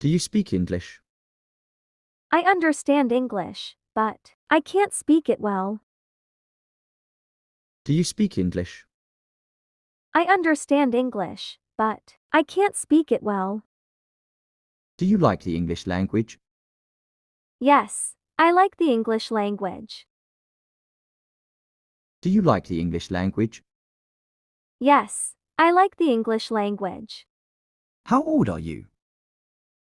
Do you speak English? I understand English, but I can't speak it well. Do you speak English? I understand English, but I can't speak it well. Do you like the English language? Yes, I like the English language. Do you like the English language? Yes, I like the English language. How old are you?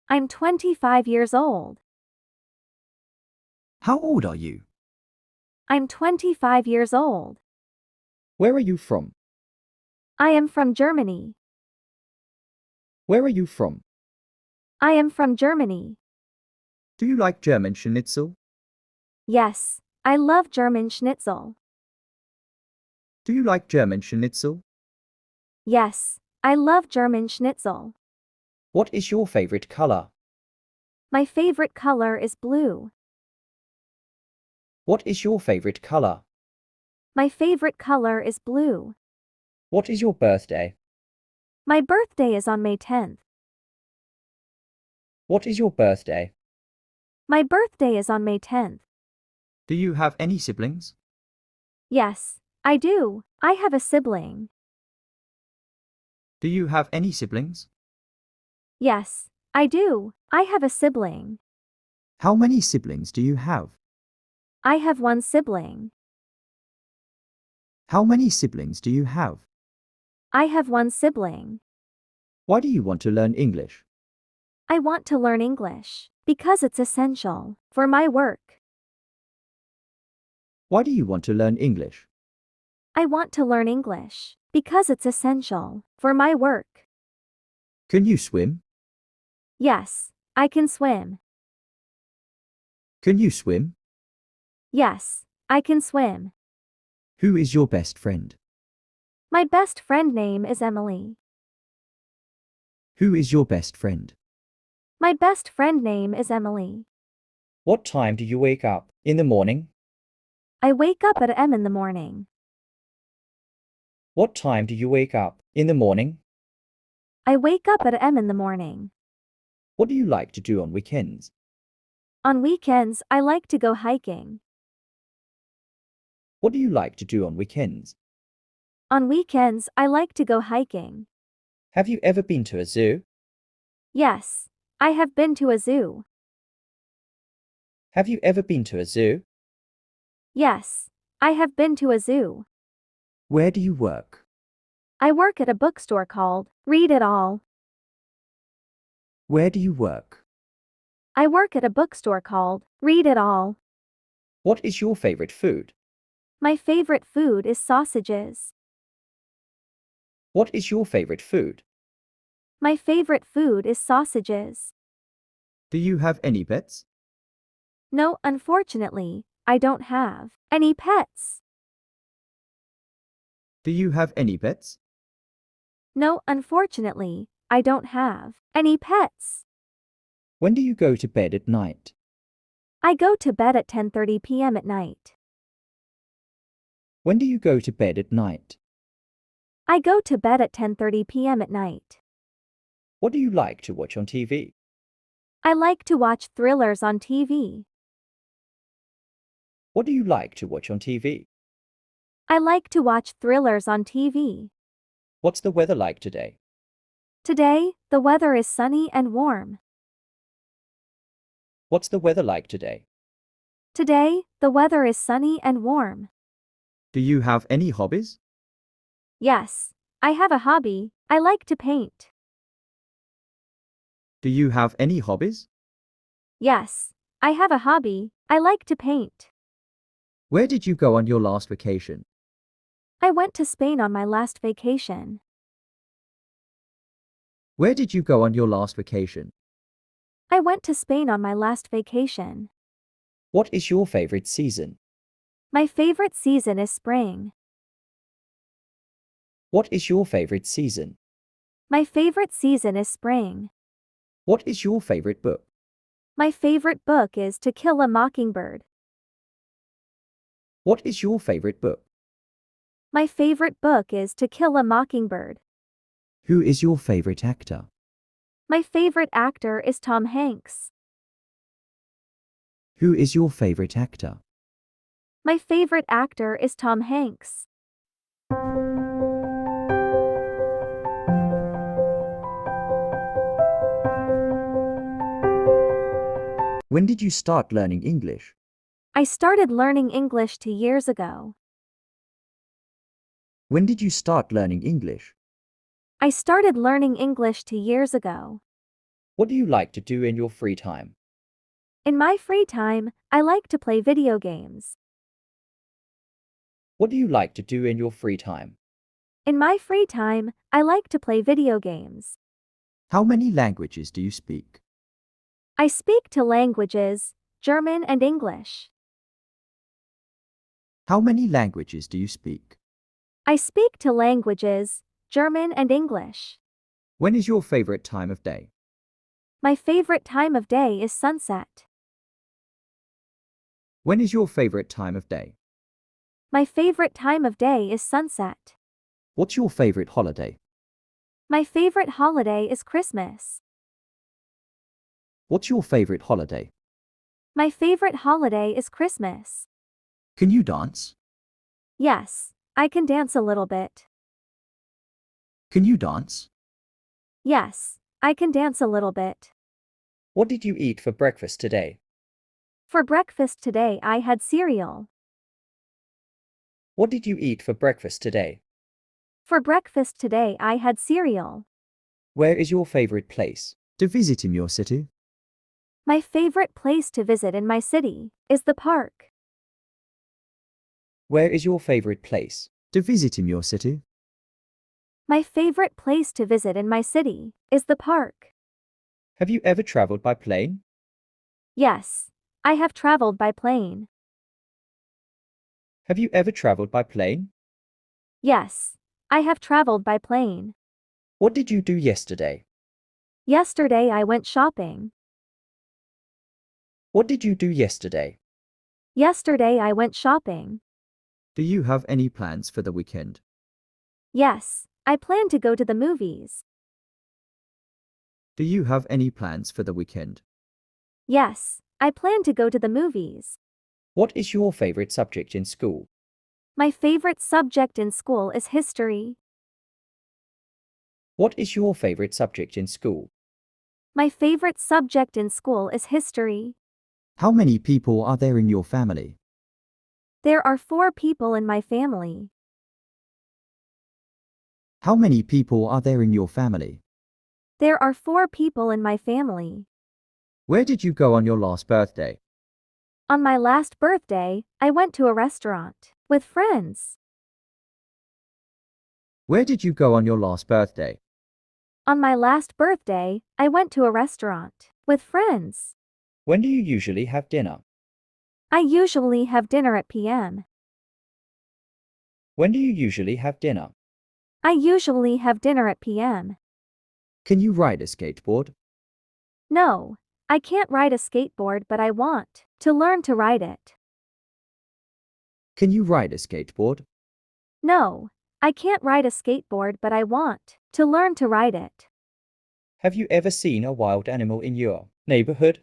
I'm 25 years old. How old are you? I'm 25 years old. Where are you from? I am from Germany. Where are you from? I am from Germany. Do you like German schnitzel? Yes, I love German schnitzel. Do you like German schnitzel? Yes, I love German schnitzel. What is your favorite color? My favorite color is blue. What is your favorite color? My favorite color is blue. What is your birthday? My birthday is on May 10th. What is your birthday? My birthday is on May 10th. Do you have any siblings? Yes, I do. I have a sibling. Do you have any siblings? Yes, I do. I have a sibling. How many siblings do you have? I have one sibling. How many siblings do you have? I have one sibling. Why do you want to learn English? I want to learn English because it's essential for my work. Why do you want to learn English? I want to learn English because it's essential for my work. Can you swim? Yes, I can swim. Can you swim? Yes, I can swim. Who is your best friend? My best friend name is Emily. Who is your best friend? My best friend name is Emily. What time do you wake up in the morning? I wake up at M in the morning. What time do you wake up in the morning? I wake up at M in the morning. What do you like to do on weekends? On weekends, I like to go hiking. What do you like to do on weekends? On weekends, I like to go hiking. Have you ever been to a zoo? Yes, I have been to a zoo. Have you ever been to a zoo? Yes, I have been to a zoo. Where do you work? I work at a bookstore called Read It All. Where do you work? I work at a bookstore called Read It All. What is your favorite food? My favorite food is sausages. What is your favorite food? My favorite food is sausages. Do you have any pets? No, unfortunately, I don't have any pets. Do you have any pets? No, unfortunately, I don't have any pets. When do you go to bed at night? I go to bed at 10:30 p.m. at night. When do you go to bed at night? I go to bed at 10:30 p.m. at night. What do you like to watch on TV? I like to watch thrillers on TV. What do you like to watch on TV? I like to watch thrillers on TV. What's the weather like today? Today, the weather is sunny and warm. What's the weather like today? Today, the weather is sunny and warm. Do you have any hobbies? Yes, I have a hobby. I like to paint. Do you have any hobbies? Yes, I have a hobby. I like to paint. Where did you go on your last vacation? I went to Spain on my last vacation. Where did you go on your last vacation? I went to Spain on my last vacation. What is your favorite season? My favorite season is spring. What is your favorite season? My favorite season is spring. What is your favorite book? My favorite book is To Kill a Mockingbird. What is your favorite book? My favorite book is To Kill a Mockingbird. Who is your favorite actor? My favorite actor is Tom Hanks. Who is your favorite actor? My favorite actor is Tom Hanks. When did you start learning English? I started learning English 2 years ago. When did you start learning English? I started learning English 2 years ago. What do you like to do in your free time? In my free time, I like to play video games. What do you like to do in your free time? In my free time, I like to play video games. How many languages do you speak? I speak two languages, German and English. How many languages do you speak? I speak two languages, German and English. When is your favorite time of day? My favorite time of day is sunset. When is your favorite time of day? My favorite time of day is sunset. What's your favorite holiday? My favorite holiday is Christmas. What's your favorite holiday? My favorite holiday is Christmas. Can you dance? Yes, I can dance a little bit. Can you dance? Yes, I can dance a little bit. What did you eat for breakfast today? For breakfast today I had cereal. What did you eat for breakfast today? For breakfast today I had cereal. Where is your favorite place to visit in your city? My favorite place to visit in my city is the park. Where is your favorite place to visit in your city? My favorite place to visit in my city is the park. Have you ever traveled by plane? Yes, I have traveled by plane. Have you ever traveled by plane? Yes, I have traveled by plane. What did you do yesterday? Yesterday I went shopping. What did you do yesterday? Yesterday I went shopping. Do you have any plans for the weekend? Yes, I plan to go to the movies. Do you have any plans for the weekend? Yes, I plan to go to the movies. What is your favorite subject in school? My favorite subject in school is history. What is your favorite subject in school? My favorite subject in school is history. How many people are there in your family? There are 4 people in my family. How many people are there in your family? There are 4 people in my family. Where did you go on your last birthday? On my last birthday, I went to a restaurant with friends. Where did you go on your last birthday? On my last birthday, I went to a restaurant with friends. When do you usually have dinner? I usually have dinner at p.m. When do you usually have dinner? I usually have dinner at p.m. Can you ride a skateboard? No, I can't ride a skateboard, but I want to learn to ride it. Can you ride a skateboard? No, I can't ride a skateboard, but I want to learn to ride it. Have you ever seen a wild animal in your neighborhood?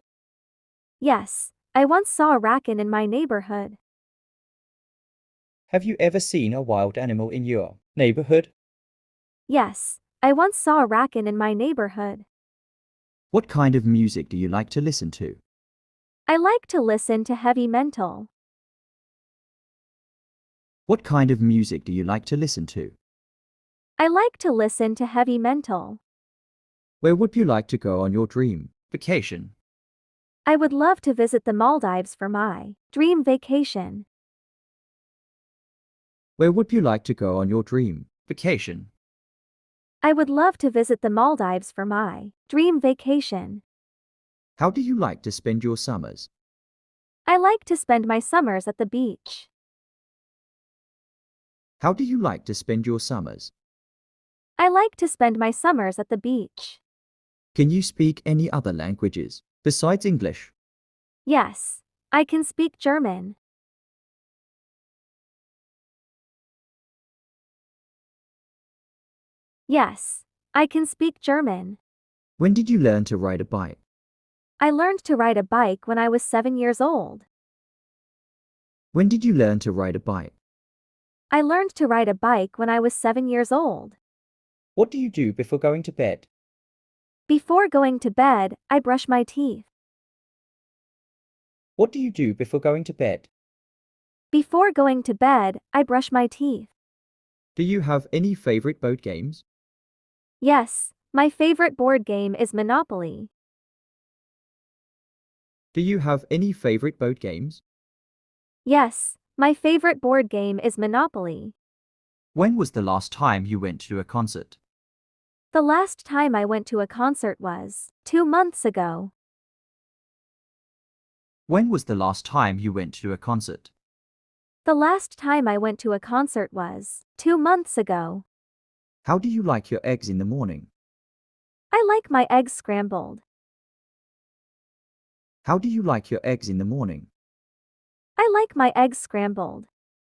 Yes, I once saw a raccoon in my neighborhood. Have you ever seen a wild animal in your neighborhood? Yes, I once saw a raccoon in my neighborhood. What kind of music do you like to listen to? I like to listen to heavy metal. What kind of music do you like to listen to? I like to listen to heavy metal. Where would you like to go on your dream vacation? I would love to visit the Maldives for my dream vacation. Where would you like to go on your dream vacation? I would love to visit the Maldives for my dream vacation. How do you like to spend your summers? I like to spend my summers at the beach. How do you like to spend your summers? I like to spend my summers at the beach. Can you speak any other languages besides English? Yes, I can speak German. Yes, I can speak German. When did you learn to ride a bike? I learned to ride a bike when I was 7 years old. When did you learn to ride a bike? I learned to ride a bike when I was 7 years old. What do you do before going to bed? Before going to bed, I brush my teeth. What do you do before going to bed? Before going to bed, I brush my teeth. Do you have any favorite board games? Yes, my favorite board game is Monopoly. Do you have any favorite board games? Yes, my favorite board game is Monopoly. When was the last time you went to a concert? The last time I went to a concert was 2 months ago. When was the last time you went to a concert? The last time I went to a concert was 2 months ago. How do you like your eggs in the morning? I like my eggs scrambled. How do you like your eggs in the morning? I like my eggs scrambled.